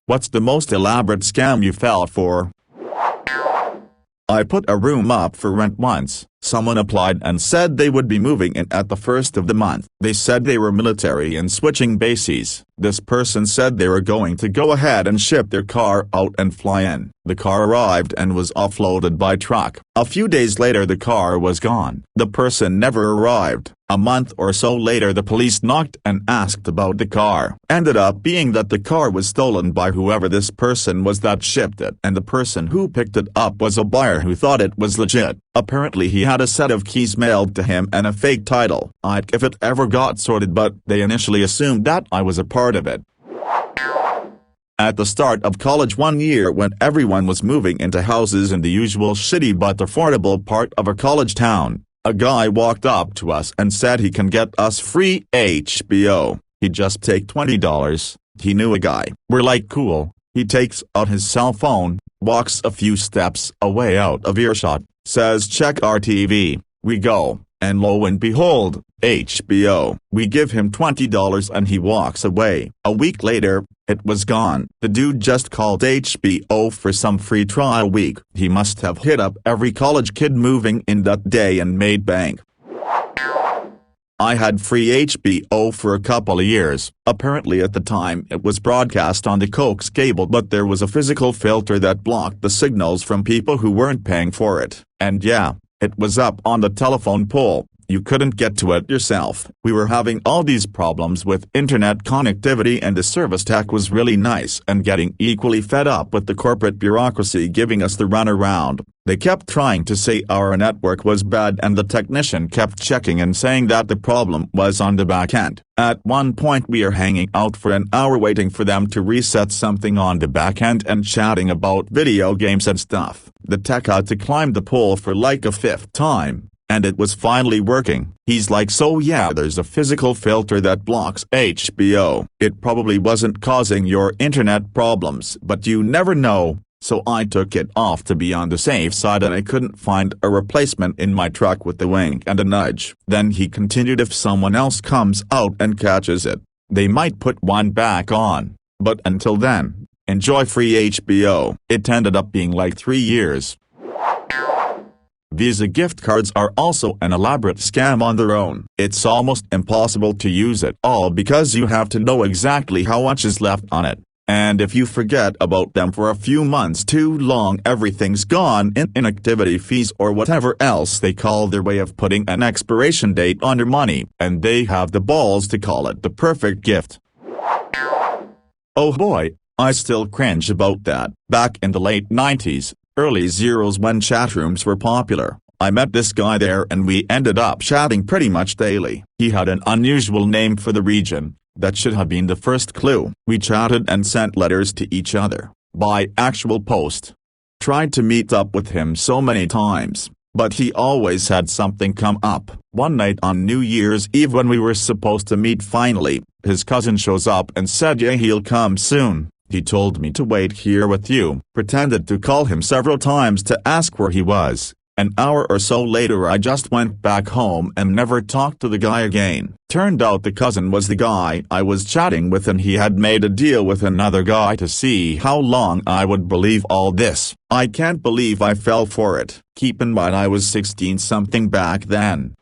What's the most elaborate scam you fell for? I put a room up for rent once. Someone applied and said they would be moving in at the first of the month. They said they were military and switching bases. This person said they were going to go ahead and ship their car out and fly in. The car arrived and was offloaded by truck. A few days later the car was gone. The person never arrived. A month or so later the police knocked and asked about the car. Ended up being that the car was stolen by whoever this person was that shipped it, and the person who picked it up was a buyer who thought it was legit. Apparently he had a set of keys mailed to him and a fake title. If it ever got sorted, but they initially assumed that I was a part of it. At the start of college one year, when everyone was moving into houses in the usual shitty but affordable part of a college town, a guy walked up to us and said he can get us free HBO. He'd just take $20. He knew a guy. We're like, cool. He takes out his cell phone, walks a few steps away out of earshot, says check our TV. We go, and lo and behold, HBO. We give him $20 and he walks away. A week later, it was gone. The dude just called HBO for some free trial week. He must have hit up every college kid moving in that day and made bank. I had free HBO for a couple of years. Apparently at the time it was broadcast on the coax cable, but there was a physical filter that blocked the signals from people who weren't paying for it. And yeah, it was up on the telephone pole. You couldn't get to it yourself. We were having all these problems with internet connectivity, and the service tech was really nice and getting equally fed up with the corporate bureaucracy giving us the runaround. They kept trying to say our network was bad, and the technician kept checking and saying that the problem was on the back end. At one point we are hanging out for an hour waiting for them to reset something on the back end and chatting about video games and stuff. The tech had to climb the pole for like a fifth time, and it was finally working. He's like, so yeah, there's a physical filter that blocks HBO. It probably wasn't causing your internet problems, but you never know. So I took it off to be on the safe side, and I couldn't find a replacement in my truck with a wink and a nudge. Then he continued, if someone else comes out and catches it, they might put one back on. But until then, enjoy free HBO. It ended up being like 3 years. Visa gift cards are also an elaborate scam on their own. It's almost impossible to use it all because you have to know exactly how much is left on it. And if you forget about them for a few months too long, everything's gone in inactivity fees or whatever else they call their way of putting an expiration date on your money, and they have the balls to call it the perfect gift. Oh boy, I still cringe about that. Back in the late 90s, early zeros, when chat rooms were popular, I met this guy there and we ended up chatting pretty much daily. He had an unusual name for the region. That should have been the first clue. We chatted and sent letters to each other, by actual post. Tried to meet up with him so many times, but he always had something come up. One night on New Year's Eve, when we were supposed to meet finally, his cousin shows up and said yeah, he'll come soon. He told me to wait here with you. Pretended to call him several times to ask where he was. An hour or so later I just went back home and never talked to the guy again. Turned out the cousin was the guy I was chatting with, and he had made a deal with another guy to see how long I would believe all this. I can't believe I fell for it. Keep in mind I was 16-something back then.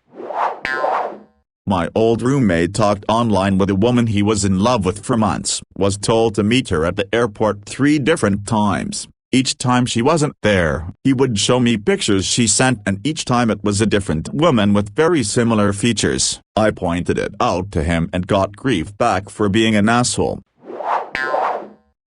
My old roommate talked online with a woman he was in love with for months. Was told to meet her at the airport 3 different times. Each time she wasn't there, he would show me pictures she sent, and each time it was a different woman with very similar features. I pointed it out to him and got grief back for being an asshole.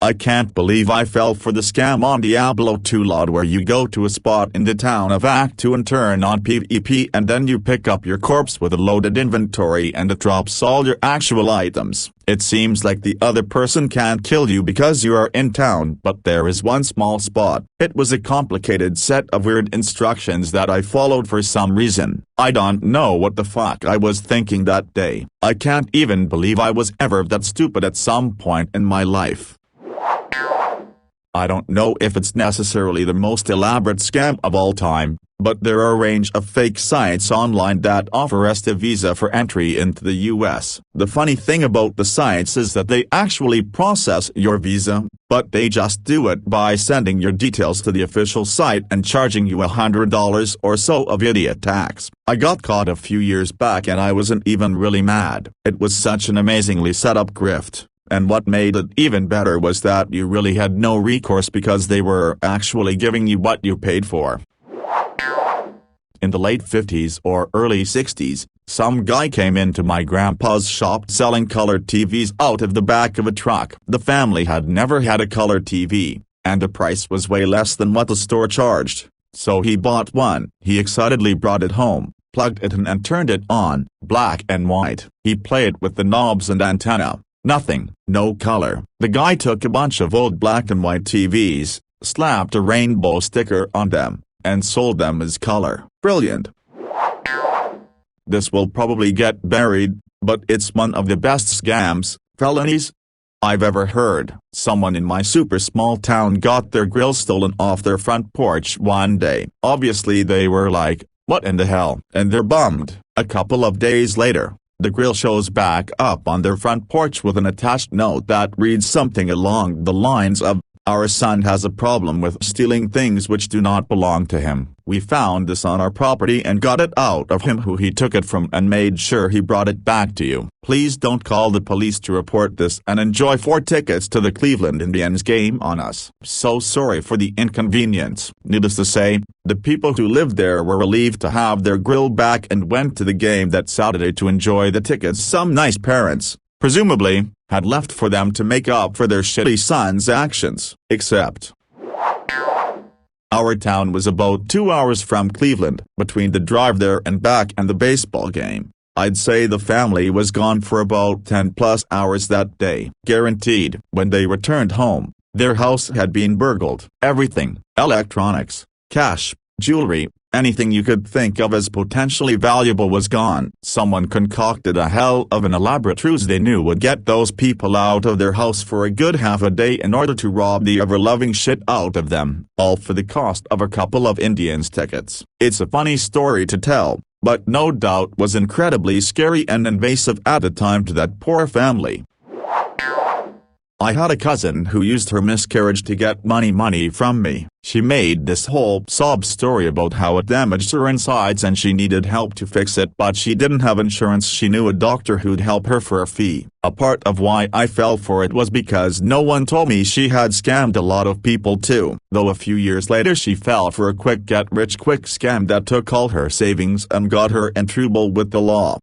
I can't believe I fell for the scam on Diablo 2 LOD, where you go to a spot in the town of Act 2 and turn on PvP, and then you pick up your corpse with a loaded inventory and it drops all your actual items. It seems like the other person can't kill you because you are in town, but there is one small spot. It was a complicated set of weird instructions that I followed for some reason. I don't know what the fuck I was thinking that day. I can't even believe I was ever that stupid at some point in my life. I don't know if it's necessarily the most elaborate scam of all time, but there are a range of fake sites online that offer a visa for entry into the US. The funny thing about the sites is that they actually process your visa, but they just do it by sending your details to the official site and charging you $100 or so of idiot tax. I got caught a few years back and I wasn't even really mad. It was such an amazingly set up grift. And what made it even better was that you really had no recourse because they were actually giving you what you paid for. In the late 50s or early 60s, some guy came into my grandpa's shop selling colored TVs out of the back of a truck. The family had never had a color TV, and the price was way less than what the store charged. So he bought one. He excitedly brought it home, plugged it in and turned it on, black and white. He played with the knobs and antenna. Nothing, no color. The guy took a bunch of old black and white TVs, slapped a rainbow sticker on them, and sold them as color. Brilliant. This will probably get buried, but it's one of the best scams, felonies, I've ever heard. Someone in my super small town got their grill stolen off their front porch one day. Obviously they were like, what in the hell? And they're bummed. A couple of days later, the grill shows back up on their front porch with an attached note that reads something along the lines of, "Our son has a problem with stealing things which do not belong to him. We found this on our property and got it out of him who he took it from and made sure he brought it back to you. Please don't call the police to report this and enjoy 4 tickets to the Cleveland Indians game on us. So sorry for the inconvenience." Needless to say, the people who lived there were relieved to have their grill back and went to the game that Saturday to enjoy the tickets some nice parents, presumably, had left for them to make up for their shitty son's actions. Except our town was about 2 hours from Cleveland. Between the drive there and back and the baseball game, I'd say the family was gone for about 10+ hours that day. Guaranteed. When they returned home, their house had been burgled. Everything, electronics, cash, jewelry, anything you could think of as potentially valuable was gone. Someone concocted a hell of an elaborate ruse they knew would get those people out of their house for a good half a day in order to rob the ever-loving shit out of them, all for the cost of a couple of Indians tickets. It's a funny story to tell, but no doubt was incredibly scary and invasive at the time to that poor family. I had a cousin who used her miscarriage to get money from me. She made this whole sob story about how it damaged her insides and she needed help to fix it, but she didn't have insurance. She knew a doctor who'd help her for a fee. A part of why I fell for it was because no one told me she had scammed a lot of people too. Though a few years later she fell for a quick get-rich-quick scam that took all her savings and got her in trouble with the law.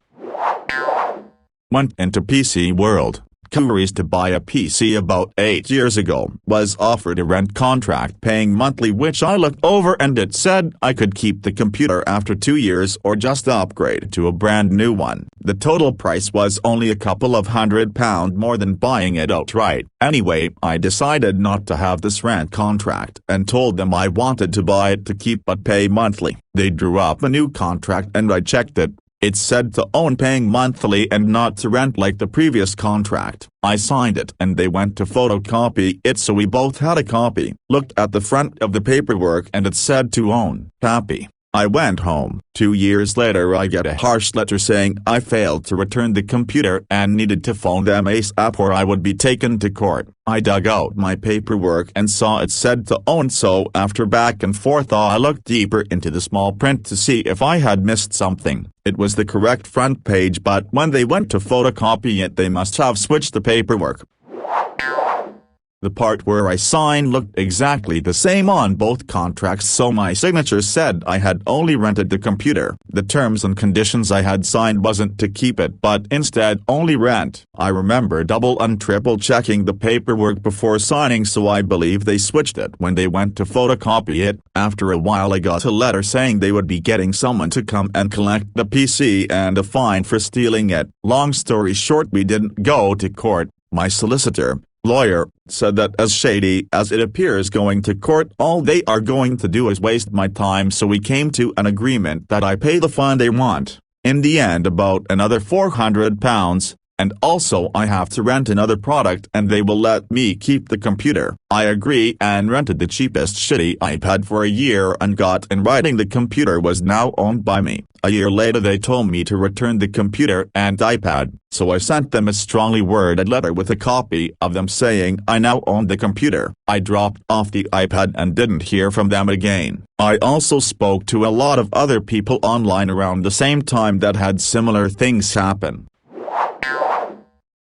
Went into PC World. Curious to buy a PC about 8 years ago. Was offered a rent contract paying monthly, which I looked over and it said I could keep the computer after 2 years or just upgrade to a brand new one. The total price was only a couple of £100 more than buying it outright. Anyway, I decided not to have this rent contract and told them I wanted to buy it to keep but pay monthly. They drew up a new contract and I checked it. It said to own paying monthly and not to rent like the previous contract. I signed it and they went to photocopy it, so we both had a copy. Looked at the front of the paperwork and it said to own. Happy. I went home. 2 years later I get a harsh letter saying I failed to return the computer and needed to phone them ASAP or I would be taken to court. I dug out my paperwork and saw it said to own, so after back and forth I looked deeper into the small print to see if I had missed something. It was the correct front page, but when they went to photocopy it they must have switched the paperwork. The part where I signed looked exactly the same on both contracts, so my signature said I had only rented the computer. The terms and conditions I had signed wasn't to keep it but instead only rent. I remember double and triple checking the paperwork before signing, so I believe they switched it when they went to photocopy it. After a while I got a letter saying they would be getting someone to come and collect the PC and a fine for stealing it. Long story short, we didn't go to court. My lawyer said that as shady as it appears going to court, all they are going to do is waste my time, so we came to an agreement that I pay the fine they want. In the end, about another £400, and also I have to rent another product and they will let me keep the computer. I agree and rented the cheapest shitty iPad for a year and got in writing the computer was now owned by me. A year later they told me to return the computer and iPad, so I sent them a strongly worded letter with a copy of them saying I now own the computer. I dropped off the iPad and didn't hear from them again. I also spoke to a lot of other people online around the same time that had similar things happen.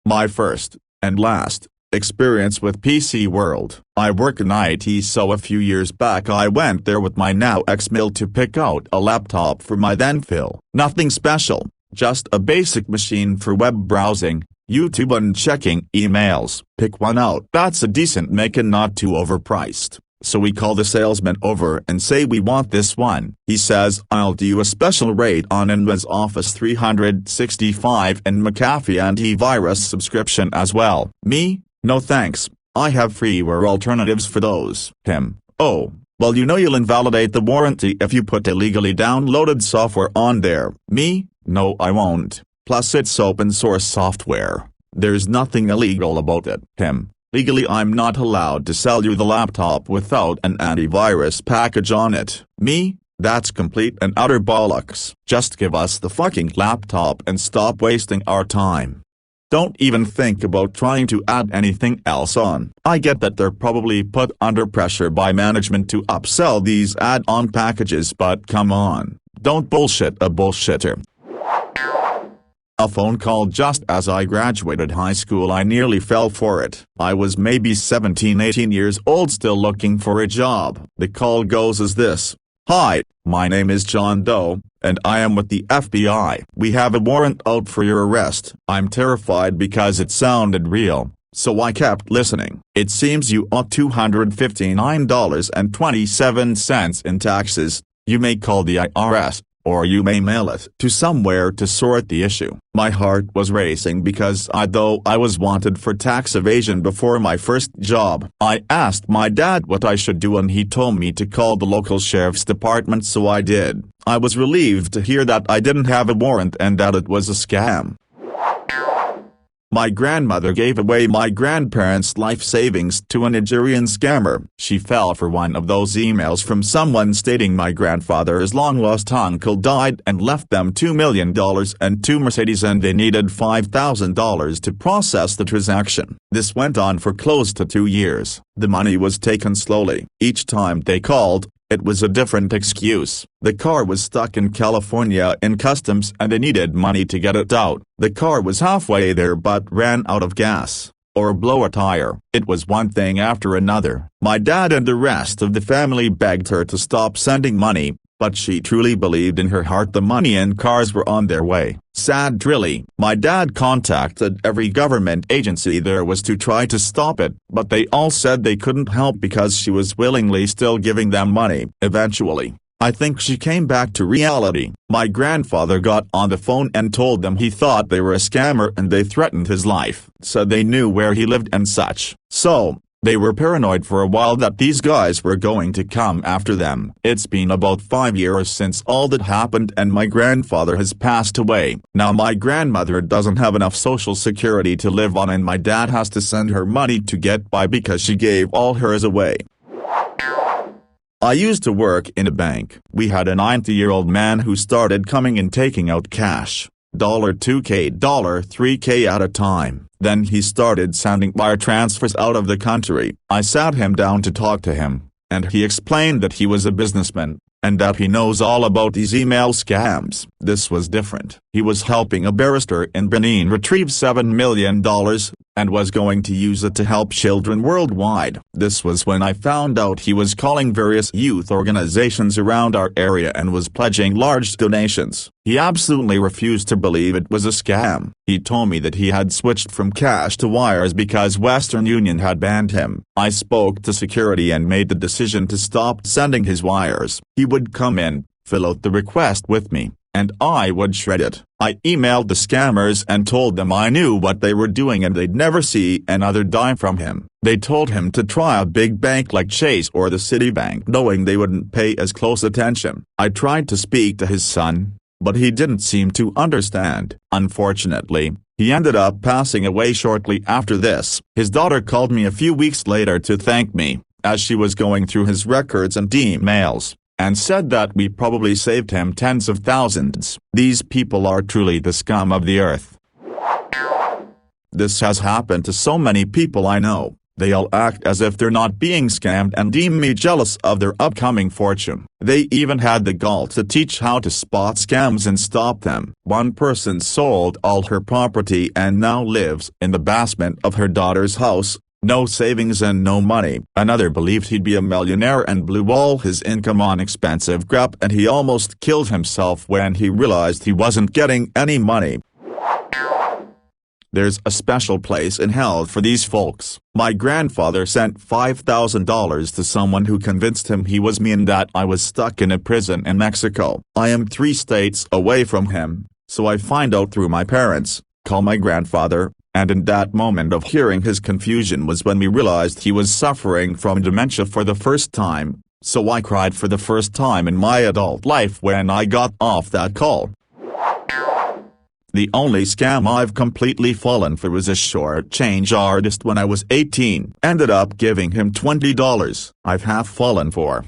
My first, and last, experience with PC World. I work in IT, so a few years back I went there with my now ex-mill to pick out a laptop for my then Phil. Nothing special, just a basic machine for web browsing, YouTube and checking emails. Pick one out that's a decent make and not too overpriced. So we call the salesman over and say we want this one. He says I'll do a special rate on Windows Office 365 and McAfee antivirus subscription as well. Me? No thanks, I have freeware alternatives for those. Him: oh, well you'll invalidate the warranty if you put illegally downloaded software on there. Me? No I won't, plus it's open source software. There's nothing illegal about it. Him: legally I'm not allowed to sell you the laptop without an antivirus package on it. Me? That's complete and utter bollocks. Just give us the fucking laptop and stop wasting our time. Don't even think about trying to add anything else on. I get that they're probably put under pressure by management to upsell these add-on packages, but come on, don't bullshit a bullshitter. A phone call just as I graduated high school. I nearly fell for it. I was maybe 17-18 years old, still looking for a job. The call goes as this: "Hi, my name is John Doe, and I am with the FBI. We have a warrant out for your arrest." I'm terrified because it sounded real, so I kept listening. "It seems you owe $259.27 in taxes. You may call the IRS, or you may mail it to somewhere to sort the issue." My heart was racing because though I was wanted for tax evasion before my first job. I asked my dad what I should do and he told me to call the local sheriff's department, so I did. I was relieved to hear that I didn't have a warrant and that it was a scam. My grandmother gave away my grandparents' life savings to a Nigerian scammer. She fell for one of those emails from someone stating my grandfather's long-lost uncle died and left them $2 million and 2 Mercedes and they needed $5,000 to process the transaction. This went on for close to 2 years. The money was taken slowly. Each time they called, it was a different excuse. The car was stuck in California in customs and they needed money to get it out. The car was halfway there but ran out of gas, or blow a tire. It was one thing after another. My dad and the rest of the family begged her to stop sending money, but she truly believed in her heart the money and cars were on their way. Sad really. My dad contacted every government agency there was to try to stop it, but they all said they couldn't help because she was willingly still giving them money. Eventually, I think she came back to reality. My grandfather got on the phone and told them he thought they were a scammer and they threatened his life, said they knew where he lived and such. So, they were paranoid for a while that these guys were going to come after them. It's been about 5 years since all that happened and my grandfather has passed away. Now my grandmother doesn't have enough social security to live on and my dad has to send her money to get by because she gave all hers away. I used to work in a bank. We had a 90-year-old man who started coming and taking out cash, $2K, $3K at a time. Then he started sending wire transfers out of the country. I sat him down to talk to him, and he explained that he was a businessman, and that he knows all about these email scams. This was different. He was helping a barrister in Benin retrieve $7 million, and was going to use it to help children worldwide. This was when I found out he was calling various youth organizations around our area and was pledging large donations. He absolutely refused to believe it was a scam. He told me that he had switched from cash to wires because Western Union had banned him. I spoke to security and made the decision to stop sending his wires. He would come in, fill out the request with me, and I would shred it. I emailed the scammers and told them I knew what they were doing and they'd never see another dime from him. They told him to try a big bank like Chase or the Citibank, knowing they wouldn't pay as close attention. I tried to speak to his son, but he didn't seem to understand. Unfortunately, He ended up passing away shortly after this. His daughter called me a few weeks later to thank me, as she was going through his records and emails, and said that we probably saved him tens of thousands. These people are truly the scum of the earth. This has happened to so many people I know. They all act as if they're not being scammed and deem me jealous of their upcoming fortune. They even had the gall to teach how to spot scams and stop them. One person sold all her property and now lives in the basement of her daughter's house, no savings and no money. Another believed he'd be a millionaire and blew all his income on expensive crap, and he almost killed himself when he realized he wasn't getting any money. There's a special place in hell for these folks. My grandfather sent $5,000 to someone who convinced him he was me and that I was stuck in a prison in Mexico. I am 3 states away from him, so I find out through my parents, call my grandfather, and in that moment of hearing his confusion was when we realized he was suffering from dementia for the first time, so I cried for the first time in my adult life when I got off that call. The only scam I've completely fallen for was a short change artist when I was 18. Ended up giving him $20. I've half fallen for,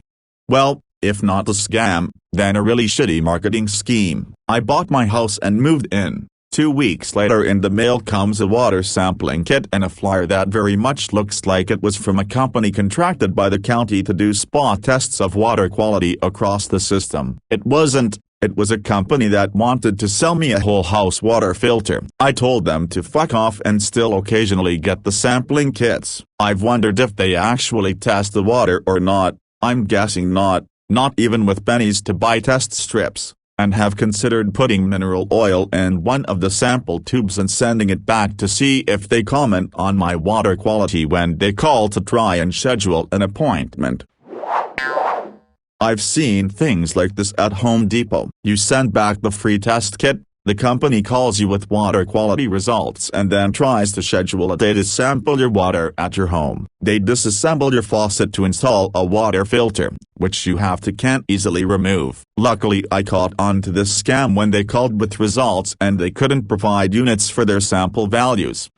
well, if not a scam, then a really shitty marketing scheme. I bought my house and moved in. 2 weeks later in the mail comes a water sampling kit and a flyer that very much looks like it was from a company contracted by the county to do spot tests of water quality across the system. It wasn't. It was a company that wanted to sell me a whole house water filter. I told them to fuck off and still occasionally get the sampling kits. I've wondered if they actually test the water or not. I'm guessing not even with pennies to buy test strips, and have considered putting mineral oil in one of the sample tubes and sending it back to see if they comment on my water quality when they call to try and schedule an appointment. I've seen things like this at Home Depot. You send back the free test kit, the company calls you with water quality results and then tries to schedule a day to sample your water at your home. They disassemble your faucet to install a water filter, which you can't easily remove. Luckily I caught on to this scam when they called with results and they couldn't provide units for their sample values.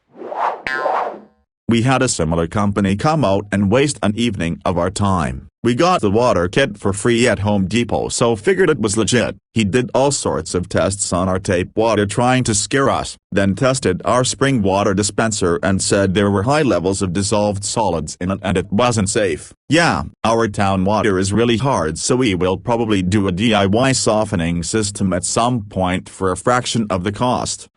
We had a similar company come out and waste an evening of our time. We got the water kit for free at Home Depot, so figured it was legit. He did all sorts of tests on our tap water trying to scare us, then tested our spring water dispenser and said there were high levels of dissolved solids in it and it wasn't safe. Yeah, our town water is really hard, so we will probably do a DIY softening system at some point for a fraction of the cost.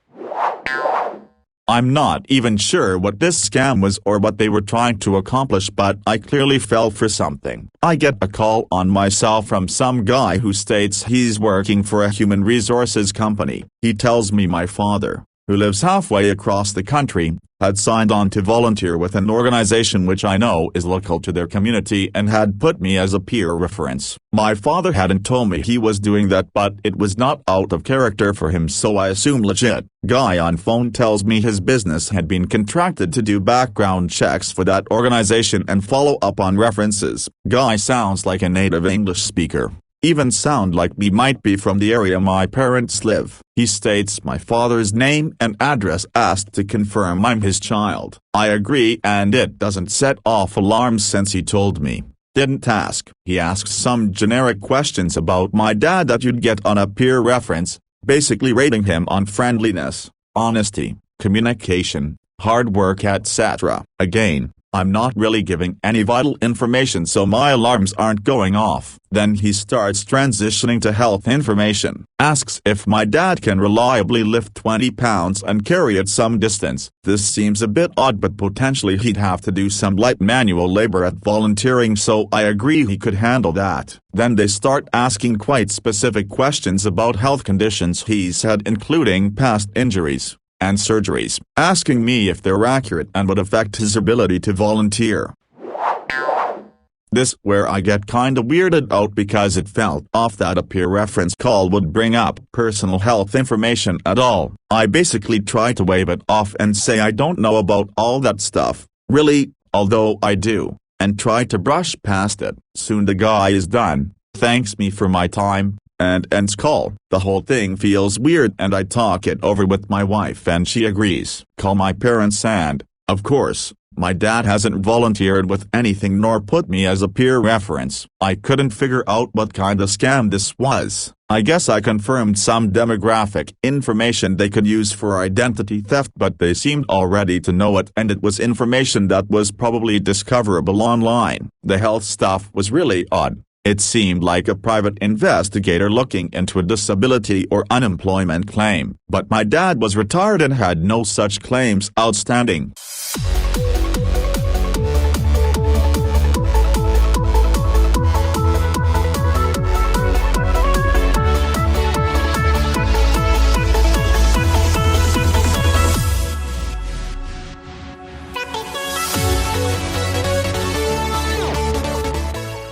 I'm not even sure what this scam was or what they were trying to accomplish, but I clearly fell for something. I get a call on my cell from some guy who states he's working for a human resources company. He tells me my father, who lives halfway across the country, had signed on to volunteer with an organization which I know is local to their community and had put me as a peer reference. My father hadn't told me he was doing that, but it was not out of character for him, so I assume legit. Guy on phone tells me his business had been contracted to do background checks for that organization and follow up on references. Guy sounds like a native English speaker. Even sound like he might be from the area my parents live. He states my father's name and address, asked to confirm I'm his child. I agree, and it doesn't set off alarms since he told me. Didn't ask. He asks some generic questions about my dad that you'd get on a peer reference, basically rating him on friendliness, honesty, communication, hard work, etc. Again, I'm not really giving any vital information, so my alarms aren't going off. Then he starts transitioning to health information. Asks if my dad can reliably lift 20 pounds and carry it some distance. This seems a bit odd, but potentially he'd have to do some light manual labor at volunteering, so I agree he could handle that. Then they start asking quite specific questions about health conditions he's had, including past injuries and surgeries, asking me if they're accurate and would affect his ability to volunteer. This where I get kinda weirded out, because it felt off that a peer reference call would bring up personal health information at all. I basically try to wave it off and say I don't know about all that stuff, really, although I do, and try to brush past it. Soon the guy is done, thanks me for my time, and ends call. The whole thing feels weird and I talk it over with my wife and she agrees. Call my parents and, of course, my dad hasn't volunteered with anything nor put me as a peer reference. I couldn't figure out what kind of scam this was. I guess I confirmed some demographic information they could use for identity theft, but they seemed already to know it, and it was information that was probably discoverable online. The health stuff was really odd. It seemed like a private investigator looking into a disability or unemployment claim, but my dad was retired and had no such claims outstanding.